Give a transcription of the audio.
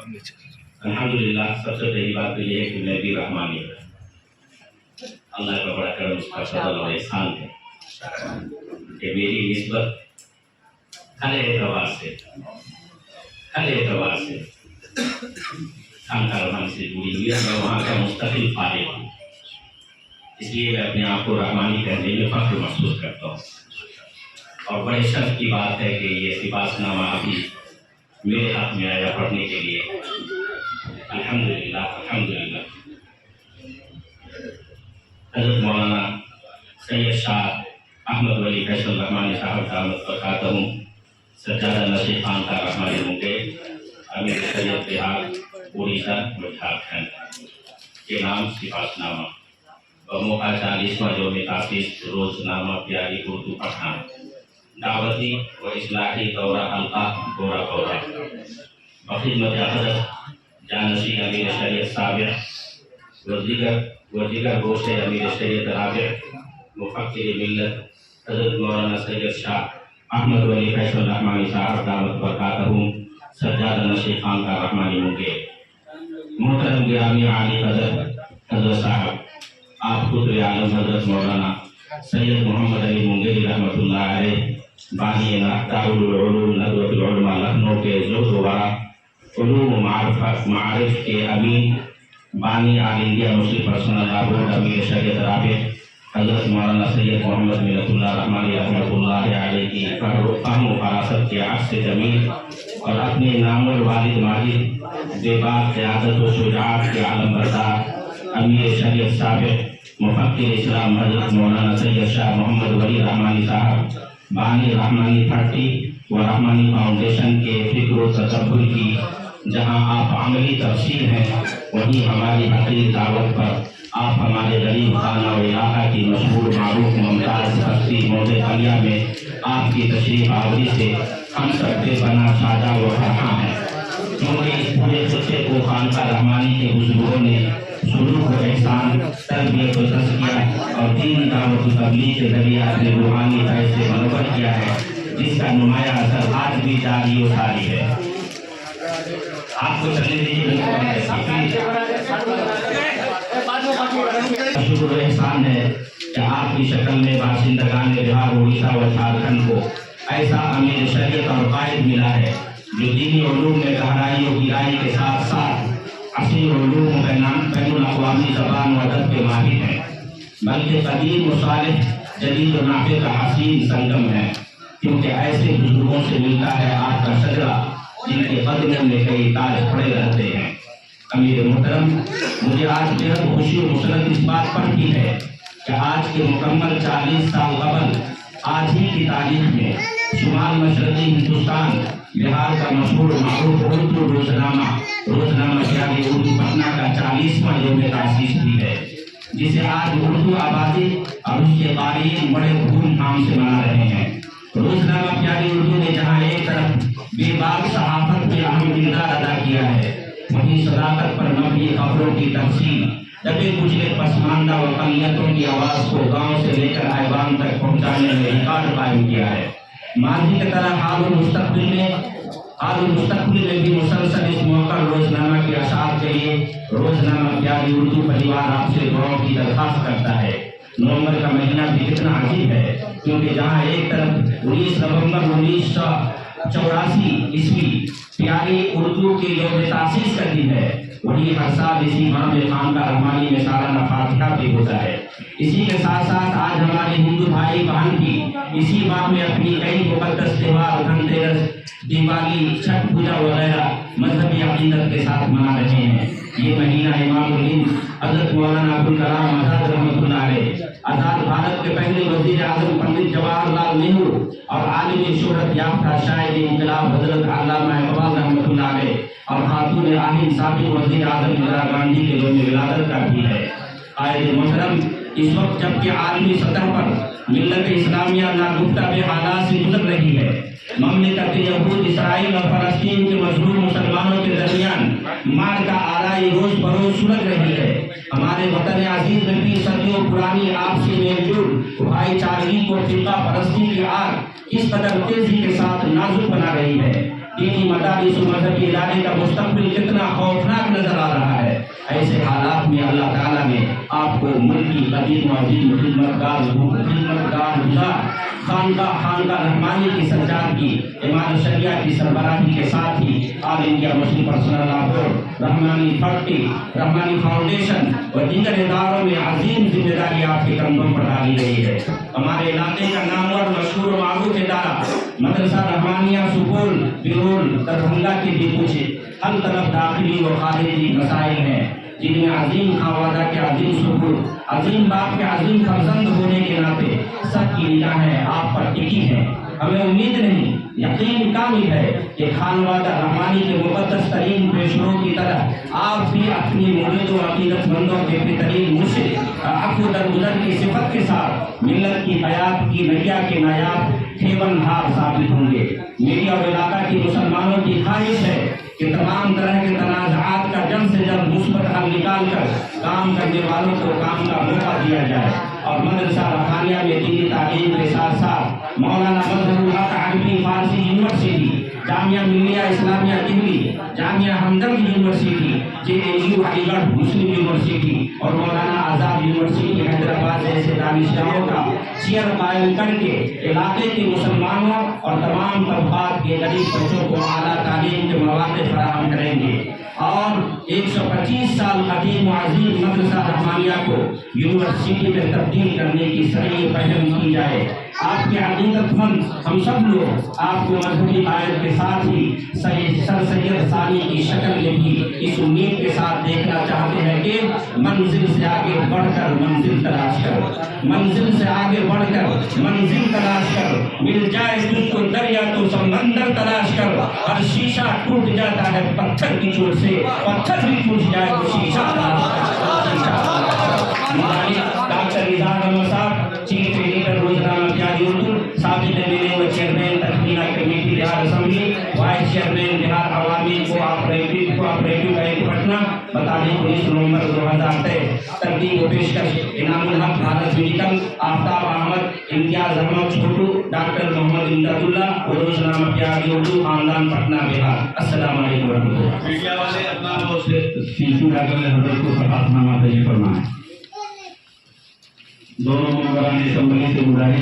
الحمدللہ سب سے پہلی بات تو یہ ہے کہ نبی رحمانی ہے، اللہ کا بڑا کرم، اس کا فضل اور احسان ہے کہ میری نسبت ہر اعتبار سے خانقاہ رحمانی سے جڑی ہوئی ہے۔ میں وہاں کا مستقل فارغ ہوں، اس لیے میں اپنے آپ کو رحمانی کہنے میں فخر محسوس کرتا ہوں، اور بڑے شرف کی بات ہے کہ یہ اقتباس نامہ ابھی میرے ہاتھ میں آیا پڑھنے کے لیے۔ الحمدللہ حضرت مولانا سید شاہ احمد ولی فیصل رحمانی صاحب دامت برکاتہ سجادہ نشین خانقاہ رحمانی مونگیر، امیر شریعت بہار اڑیسہ اور جھارکھنڈ کے نام سپاس نامہ بموقع 40واں یوم تاسیس روز نامہ پیاری اردو پڑھنا، دعوتی و اصلاحی دورہ حلقہ گورا گورا بخدمت حضرت جانشین امیر شریعت سابق و دیگر گوشت امیر شریعت رابع مفکر ملت حضرت مولانا سید شاہ احمد ولی فیصل رحمانی صاحب دامت برکاتہ سجادہ نشین خانقاہ رحمانی مونگیر۔ محترم گرامی عالی حضرت صاحب، آپ خود عالم حضرت مولانا سید محمد علی مونگیری رحمۃ اللہ علیہ بانی دارالعلوم ندوۃ العلماء لکھنؤ کے زہد و ورع علوم و معارف کے امین، بانی All India Muslim Personal Law Board امیر شریعت رابع حضرت مولانا سید محمد ملت اللہ رحمانی رحمۃ اللہ علیہ کی فہم و فراست کے عکس جمیل اور اپنے نام الوالد ماجد بے باک قیادت و شجاعت کے عالم بردار امیر شریعت سابق مفکر اسلام حضرت مولانا سید شاہ محمد ولی رحمانی صاحب بانی رحمانی پھٹی و رحمانی فاؤنڈیشن کے فکر و تصور کی جہاں آپ عملی تفسیر ہیں، وہیں ہماری حقیقی دعوت پر آپ ہمارے غریب خانہ و علاقہ کی مشہور معروف ممتاز ہستی موضع علیہ میں آپ کی تشریف آوری سے ہم سب بے پناہ سادہ و فرحاں ہیں، کیونکہ اس پورے خطے کو خانقاہ رحمانی کے بزرگوں نے سلوک و احسان، تربیت و تزکیہ اور دین دعوت و تبلیغ کے ذریعے اپنے روحانی فیض سے منور کیا ہے، جس کا نمایاں اثر آج بھی جاری و ساری ہے۔ آپ کو چلنے دیجیے، شکر و احسان ہے کہ آپ کی شکل میں باشندگان بہار اڑیسہ و جھارکھنڈ کو ایسا امیر شریعت اور قائد ملا ہے جو دینی علوم میں گہرائی و گہرائی کے ساتھ ساتھ اصلی علوم و بین الاقوامی زبان و ادب کے ماہر ہیں، بلکہ قدیم و صالح جدید و نافع کا حسین سنگم ہے، کیونکہ ایسے بزرگوں سے ملتا ہے آپ کا شجرہ جن کے قدموں میں کئی تاج پڑے رہتے ہیں۔ امیر محترم، مجھے آج بےحد خوشی و مسرت اس بات پر کی ہے کہ آج کے مکمل 40 سال قبل آج ہی کی تاریخ میں شمال مشرقی ہندوستان بہار کا مشہور معروف اردو روزنامہ پیاری اردو پٹنہ کا 40واں یوم تاسیس بھی ہے، جسے آج اردو آبادی اور اس کے قارئین بڑے دھوم دھام سے منا رہے ہیں۔ روزنامہ پیاری اردو نے جہاں ایک طرف بے باک صحافت میں اہم کردار ادا کیا ہے، وہیں صداقت پر مبنی خبروں کی تفصیل، دبے کچلے پسماندہ و اقلیتوں کی آواز کو گاؤں سے لے کر ایوان تک پہنچانے میں ریکارڈ قائم کیا ہے۔ ماضی کی طرح حال المستقبل میں بھی مسلسل اس موقع روزنامہ کے اشعار کے لیے روزنامہ پیاری اردو پریوار آپ سے دعاؤں کی درخواست کرتا ہے۔ نومبر کا مہینہ بھی کتنا عجیب ہے، کیونکہ جہاں ایک طرف 19 نومبر 1984 عیسوی پیاری اردو کے یوم تاسیس کا دن ہے، وہیں ہر سال اسی ماہ میں خانقاہ رحمانی میں سالانہ فاتحہ بھی ہوتا ہے۔ اسی کے ساتھ ساتھ آج ہمارے ہندو بھائی بہن بھی اسی ماہ میں اپنی کئی مقدس تہوار، دھن تیرس، دیوالی، چھٹ پوجا وغیرہ مذہبی عقیدت کے ساتھ منا رہے ہیں۔ یہ مہینہ امام الہند حضرت مولانا ابوالکلام آزاد رحمۃ اللہ علیہ، آزاد بھارت کے پہلے وزیر اعظم پنڈت جواہر لال نہرو اور عالمی شہرت یافتہ شاعر انقلاب حضرت علامہ اقبال رحمۃ اللہ علیہ اور خاتون آئین سابق وزیر اعظم اندرا گاندھی کے یوم ولادت کا بھی ہے۔ قائد محترم، اس وقت جبکہ عالمی سطح پر ملت اسلامیہ ناگفتہ بے حالات سے گزر رہی ہے، مملکت یہود، اسرائیل اور فلسطین کے مظلوم مسلمانوں کے درمیان مار کا آرائی روز بروز سلگ رہی ہے، ہمارے وطن عزیز میں بھی صدیوں پرانی آپسی میل جول، بھائی چارگی کو فرقہ پرستی کی آگ اس قدر تیزی کے ساتھ نازک بنا رہی ہے۔ دینی مدارس و مذہبی ادارے کا مستقبل کتنا خوفناک نظر آ رہا ہے۔ ایسے حالات میں اللہ تعالیٰ نے آپ کو ملکی قدیم و عظیم خدمتگار خانقاہ رحمانی کی سرجادگی امارت شریعہ کی سربراہی کے ساتھ ہی All India Muslim Personal Law Board, Rahmani faculty, Rahmani foundation اور دیگر اداروں میں عظیم ذمہ داری آپ کے کندھوں پر ڈالی گئی ہے۔ ہمارے علاقے کا نامور مشہور و معروف ادارہ مدرسہ رحمانیہ سپول بیرول دربھنگا کے بھی کچھ حل طلب داخلی و خارجی مسائل ہیں، جن میں عظیم خانوادہ کے عظیم سپول، عظیم باپ کے عظیم فرزند ہونے کے ناطے سب کی نگاہیں آپ پر ٹکی ہیں۔ ہمیں امید نہیں، یقین کامل ہے کہ خانوادہ رحمانی کے مقدس ترین پیشروں کی طرح آپ بھی اپنی مرید و عقیدت مندوں کے بہترین مرشد عفو درگزر کی صفت کے ساتھ ملت کی حیات کی نیا کے نایاب کھیون ہار ثابت ہوں گے۔ میری اور علاقہ کی مسلمانوں کی خواہش ہے کہ تمام طرح کے تنازعات کا جلد سے جلد مثبت حل نکال کر کام کرنے والوں کو کام کا موقع دیا جائے اور مدرسہ رحمانیہ میں دینی تعلیم کے ساتھ ساتھ مولانا مظہر الحق عربی فارسی university, Jamia Millia Islamia Delhi, Jamia Hamdard university, JNU علی گڑھ مسلم یونیورسٹی اور مولانا آزاد یونیورسٹی حیدرآباد جیسے دانشگاہوں کا چیئر قائم کر کے علاقے کے مسلمانوں اور تمام طبقات کے غریب بچوں کو اعلیٰ تعلیم کے مواقع فراہم کریں گے اور 125 سال قدیم و عظیم مدرسہ رحمانیہ کو یونیورسٹی میں تبدیل کرنے کی سریع پہل کی جائے۔ آپ کے عقیدت مند ہم سب لوگ آپ کو مذہبی قائد کے ساتھ ہی سر سید ثانی کی شکل میں بھی اس امید کے ساتھ دیکھنا چاہتے ہیں کہ منزل سے آگے بڑھ کر منزل تلاش کر، منزل سے آگے بڑھ کر منزل تلاش کر، مل جائے تجھ کو دریا تو سمندر تلاش کر۔ ہر شیشہ ٹوٹ جاتا ہے پتھر کی چوٹ سے، پتھر بھی ٹوٹ جائے تو شیشہ ڈاکٹر نثار احمد صاحب، چیف ایڈیٹر روزنامہ پیاری اردو، سابق MLA و چیئرمین تخمینہ کمیٹی بہار اسمبلی، وائس چیئرمین بہار عوامی کوآپریٹو بینک پٹنہ، بتاریخ 19 نومبر 2023۔ ترتیب و پیشکش انعام الحق بھارت میڈیکل، آفتاب احمد، امتیاز احمد چھوٹو، ڈاکٹر محمد امداد اللہ، روزنامہ پیاری اردو، خاندان پٹنہ بہار۔ السلام علیکم ورحمۃ اللہ۔ میڈیا والے اپنا سیشو ڈاکٹر حضرت کو سپاس نامہ پیش فرمائیں۔ دونوں ممبران اسمبلی سے گزارش